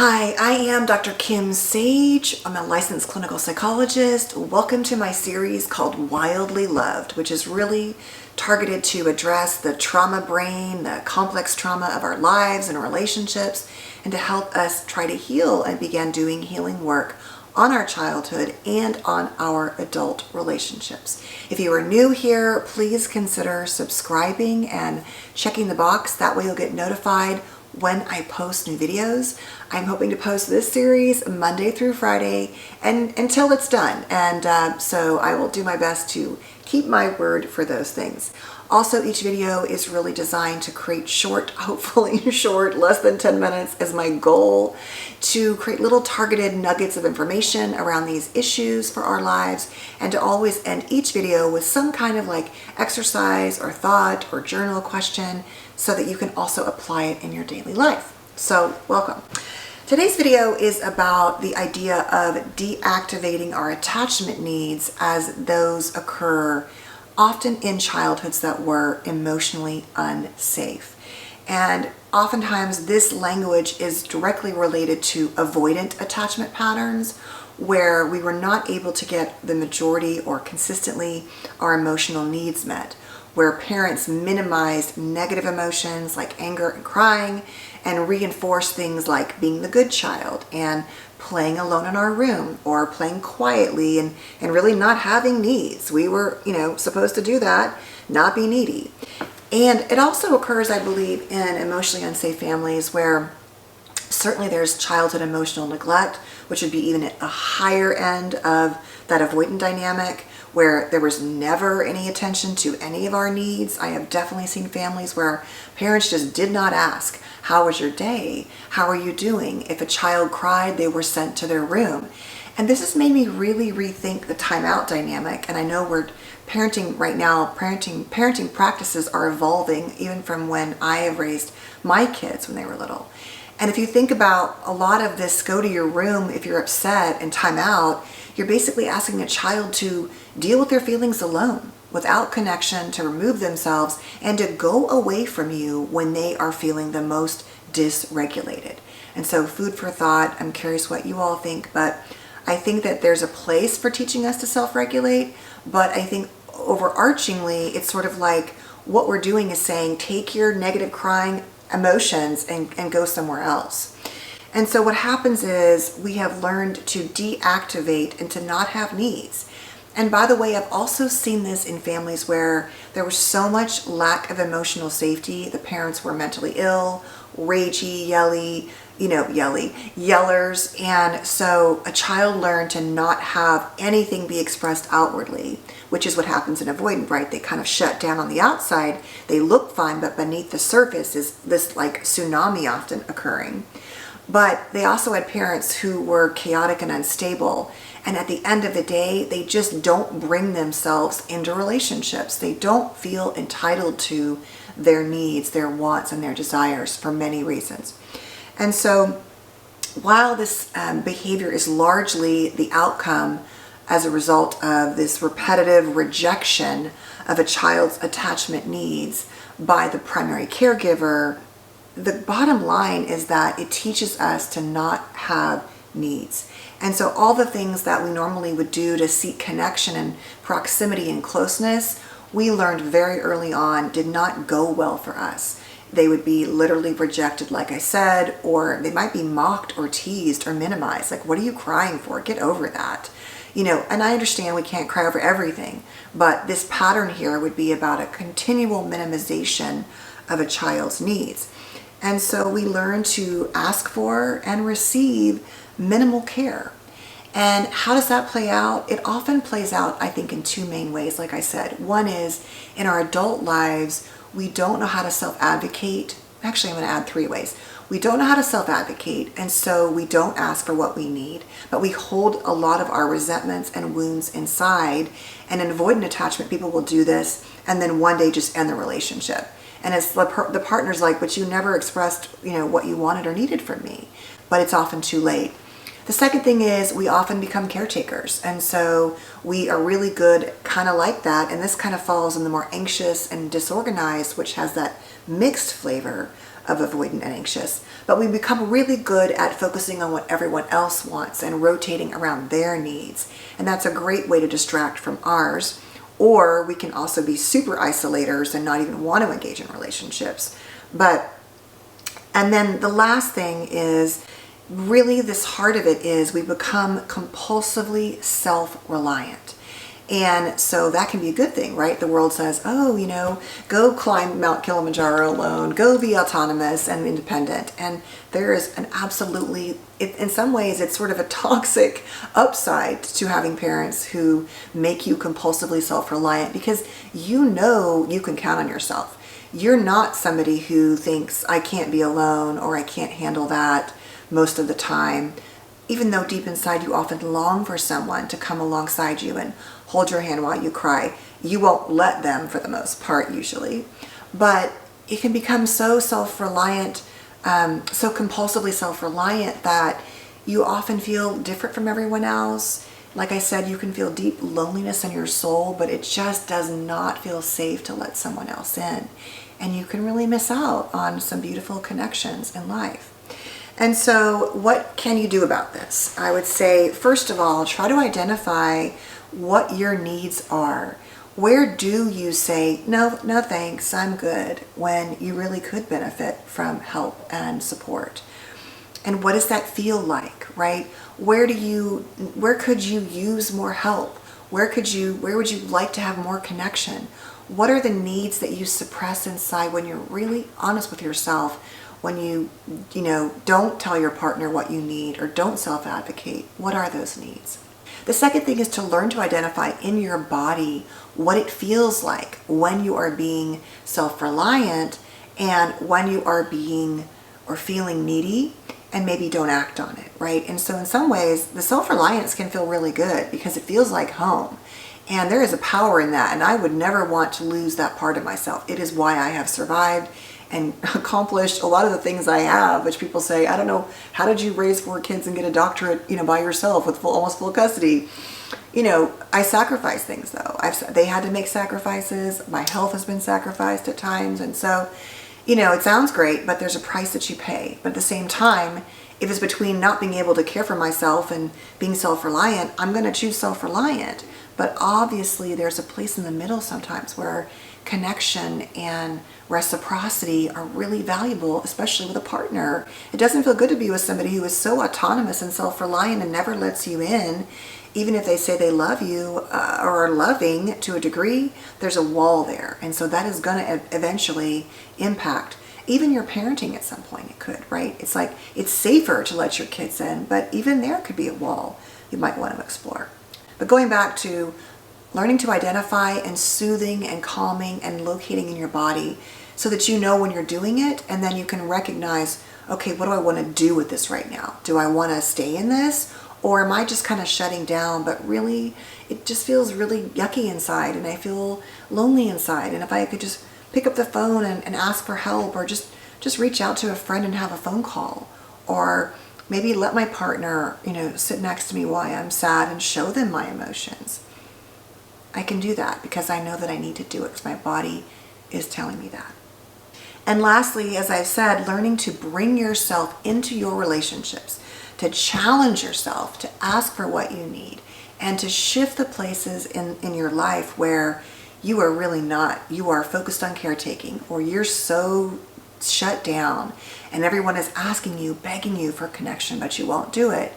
Hi, I am Dr. Kim Sage. I'm a licensed clinical psychologist. Welcome to my series called Wildly Loved, which is really targeted to address the trauma brain, the complex trauma of our lives and relationships, and to help us try to heal and begin doing healing work on our childhood and on our adult relationships. If you are new here, please consider subscribing and checking the box. That way you'll get notified when I post new videos. I'm hoping to post this series Monday through Friday and until it's done. And so I will do my best to keep my word for those things. Also, each video is really designed to create short, hopefully short, less than 10 minutes is my goal, to create little targeted nuggets of information around these issues for our lives, and to always end each video with some kind of like exercise or thought or journal question so that you can also apply it in your daily life. So welcome. Today's video is about the idea of deactivating our attachment needs as those occur often in childhoods that were emotionally unsafe. And oftentimes this language is directly related to avoidant attachment patterns where we were not able to get the majority or consistently our emotional needs met, where parents minimized negative emotions like anger and crying and reinforced things like being the good child and playing alone in our room or playing quietly and really not having needs. We were, supposed to do that, not be needy. And it also occurs, I believe, in emotionally unsafe families where certainly there's childhood emotional neglect, which would be even at a higher end of that avoidant dynamic, where there was never any attention to any of our needs. I have definitely seen families where parents just did not ask, how was your day? How are you doing? If a child cried, they were sent to their room. And this has made me really rethink the timeout dynamic. And I know we're parenting right now, parenting practices are evolving even from when I have raised my kids when they were little. And if you think about a lot of this, go to your room if you're upset and time out, you're basically asking a child to deal with their feelings alone, without connection, to remove themselves and to go away from you when they are feeling the most dysregulated. And so food for thought. I'm curious what you all think, but I think that there's a place for teaching us to self-regulate, but I think overarchingly, it's sort of like what we're doing is saying, take your negative crying emotions and go somewhere else. And so what happens is we have learned to deactivate and to not have needs. And by the way, I've also seen this in families where there was so much lack of emotional safety. The parents were mentally ill, ragey, yellers. And so a child learned to not have anything be expressed outwardly, which is what happens in avoidant, right? They kind of shut down on the outside. They look fine, but beneath the surface is this like tsunami often occurring. But they also had parents who were chaotic and unstable. And at the end of the day, they just don't bring themselves into relationships. They don't feel entitled to their needs, their wants, and their desires for many reasons. And so while this behavior is largely the outcome as a result of this repetitive rejection of a child's attachment needs by the primary caregiver, the bottom line is that it teaches us to not have needs. And so all the things that we normally would do to seek connection and proximity and closeness, we learned very early on did not go well for us. They would be literally rejected, like I said, or they might be mocked or teased or minimized. Like, what are you crying for? Get over that. And I understand we can't cry over everything, but this pattern here would be about a continual minimization of a child's needs. And so we learn to ask for and receive minimal care. And how does that play out? It often plays out, I think, in two main ways, like I said. One is in our adult lives, we don't know how to self-advocate. Actually, I'm going to add three ways. We don't know how to self-advocate, and so we don't ask for what we need, but we hold a lot of our resentments and wounds inside. And in avoidant attachment, people will do this and then one day just end the relationship. And it's the partner's like, but you never expressed, what you wanted or needed from me. But it's often too late. The second thing is we often become caretakers. And so we are really good kind of like that. And this kind of falls in the more anxious and disorganized, which has that mixed flavor of avoidant and anxious. But we become really good at focusing on what everyone else wants and rotating around their needs. And that's a great way to distract from ours. Or we can also be super isolators and not even want to engage in relationships. And then the last thing is, really this heart of it is we become compulsively self-reliant. And so that can be a good thing, right? The world says, oh, go climb Mount Kilimanjaro alone, go be autonomous and independent. And there is an absolutely, in some ways, it's sort of a toxic upside to having parents who make you compulsively self-reliant, because you can count on yourself. You're not somebody who thinks, I can't be alone or I can't handle that most of the time, even though deep inside you often long for someone to come alongside you and hold your hand while you cry. You won't let them for the most part usually, but it can become so self-reliant, so compulsively self-reliant that you often feel different from everyone else. Like I said, you can feel deep loneliness in your soul, but it just does not feel safe to let someone else in. And you can really miss out on some beautiful connections in life. And so what can you do about this? I would say, first of all, try to identify what your needs are. Where do you say, no thanks, I'm good, when you really could benefit from help and support? And what does that feel like, right? Where could you use more help? Where would you like to have more connection? What are the needs that you suppress inside when you're really honest with yourself? When you don't tell your partner what you need or don't self-advocate? What are those needs? The second thing is to learn to identify in your body what it feels like when you are being self-reliant and when you are being or feeling needy, and maybe don't act on it, right? And so in some ways, the self-reliance can feel really good because it feels like home. And there is a power in that, and I would never want to lose that part of myself. It is why I have survived and accomplished a lot of the things I have, which people say, I don't know, how did you raise 4 kids and get a doctorate, by yourself with almost full custody? I sacrifice things though. They had to make sacrifices. My health has been sacrificed at times. And so, it sounds great, but there's a price that you pay. But at the same time, if it's between not being able to care for myself and being self-reliant, I'm going to choose self-reliant. But obviously there's a place in the middle sometimes where connection and reciprocity are really valuable, especially with a partner. It doesn't feel good to be with somebody who is so autonomous and self-reliant and never lets you in. Even if they say they love you or are loving to a degree, there's a wall there. And so that is going to eventually impact even your parenting at some point. It could, right? It's like it's safer to let your kids in, but even there could be a wall you might want to explore. But going back to learning to identify and soothing and calming and locating in your body so that you know when you're doing it, and then you can recognize, okay, what do I want to do with this right now? Do I want to stay in this? Or am I just kind of shutting down, but really, it just feels really yucky inside and I feel lonely inside. And if I could just pick up the phone and ask for help, or just reach out to a friend and have a phone call, or maybe let my partner, sit next to me while I'm sad and show them my emotions. I can do that because I know that I need to do it because my body is telling me that. And lastly, as I've said, learning to bring yourself into your relationships, to challenge yourself, to ask for what you need, and to shift the places in your life where you are really not, you are focused on caretaking, or you're so shut down and everyone is asking you, begging you for connection, but you won't do it.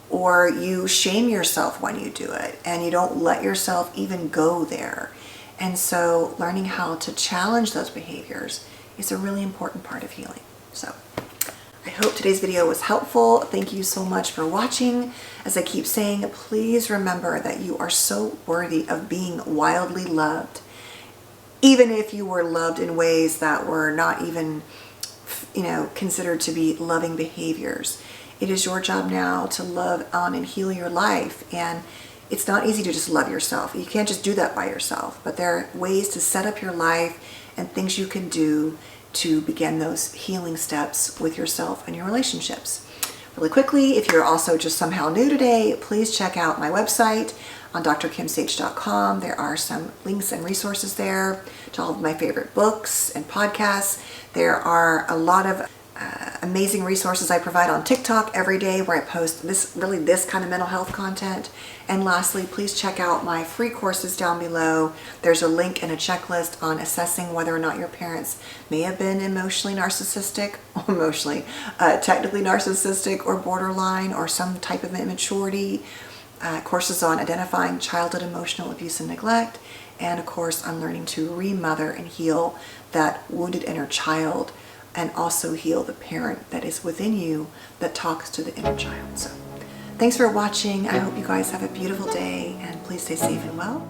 Or you shame yourself when you do it and you don't let yourself even go there. And so learning how to challenge those behaviors is a really important part of healing. So I hope today's video was helpful. Thank you so much for watching. As I keep saying, please remember that you are so worthy of being wildly loved, even if you were loved in ways that were not even, considered to be loving behaviors. It is your job now to love on and heal your life. And it's not easy to just love yourself. You can't just do that by yourself. But there are ways to set up your life and things you can do to begin those healing steps with yourself and your relationships. Really quickly, if you're also just somehow new today, please check out my website. on drkimsage.com. There are some links and resources there to all of my favorite books and podcasts. There are a lot of amazing resources I provide on TikTok every day where I post this kind of mental health content. And lastly, please check out my free courses down below. There's a link and a checklist on assessing whether or not your parents may have been emotionally narcissistic, technically narcissistic or borderline or some type of immaturity. Courses on identifying childhood emotional abuse and neglect, and a course on learning to remother and heal that wounded inner child, and also heal the parent that is within you that talks to the inner child. So thanks for watching. I hope you guys have a beautiful day, and please stay safe and well.